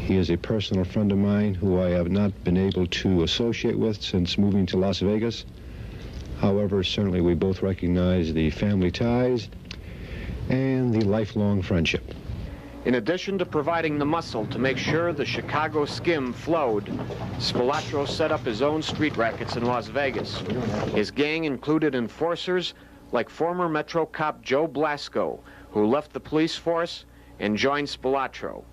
He is a personal friend of mine who I have not been able to associate with since moving to Las Vegas. However, certainly we both recognize the family ties and the lifelong friendship. In addition to providing the muscle to make sure the Chicago skim flowed, Spilotro set up his own street rackets in Las Vegas. His gang included enforcers like former Metro cop Joe Blasco, who left the police force and joined Spilotro.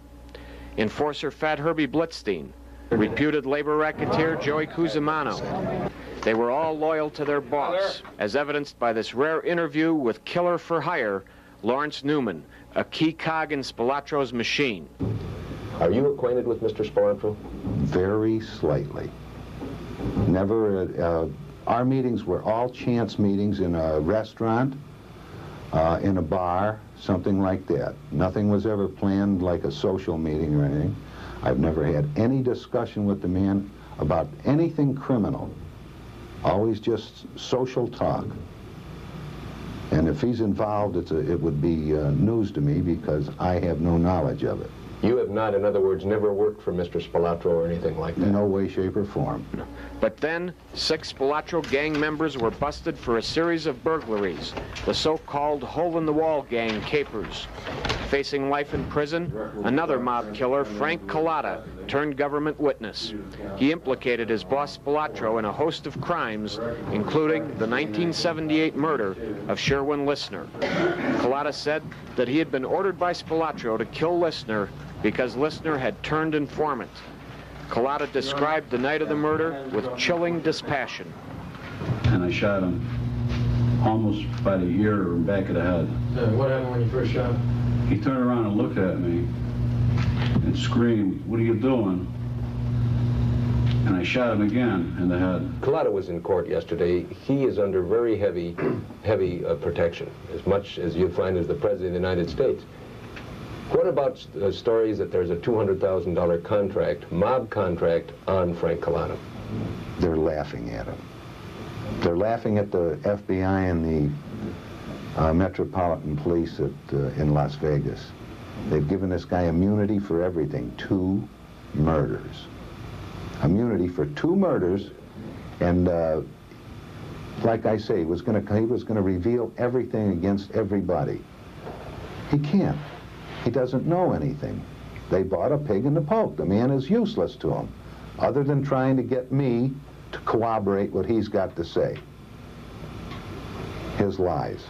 Enforcer Fat Herbie Blitzstein, reputed labor racketeer Joey Cusimano. They were all loyal to their boss, as evidenced by this rare interview with killer for hire Lawrence Newman, a key cog in Spilotro's machine. Are you acquainted with Mr. Spilotro? Very slightly. Never, our meetings were all chance meetings in a restaurant, in a bar, something like that. Nothing was ever planned like a social meeting or anything. I've never had any discussion with the man about anything criminal. Always just social talk. And if he's involved, it would be news to me because I have no knowledge of it. You have not, in other words, never worked for Mr. Spilotro or anything like that? No way, shape, or form. But then, 6 Spilotro gang members were busted for a series of burglaries, the so-called hole-in-the-wall gang capers. Facing life in prison, another mob killer, Frank Collada, turned government witness. He implicated his boss Spilotro in a host of crimes, including the 1978 murder of Sherwin Listner. Collada said that he had been ordered by Spilotro to kill Listner because Listner had turned informant. Collada described the night of the murder with chilling dispassion. And I shot him almost by the ear or back of the head. What happened when you first shot him? He turned around and looked at me and screamed, "What are you doing?" And I shot him again in the head. Collada was in court yesterday. He is under very heavy protection, as much as you'd find as the President of the United States. What about stories that there's a $200,000 contract, mob contract, on Frank Collada? They're laughing at him. They're laughing at the FBI and the Metropolitan Police in Las Vegas. They've given this guy immunity for everything. 2 murders. Immunity for 2 murders, and like I say, he was going to reveal everything against everybody. He can't. He doesn't know anything. They bought a pig in the poke. The man is useless to them, other than trying to get me to corroborate what he's got to say. His lies.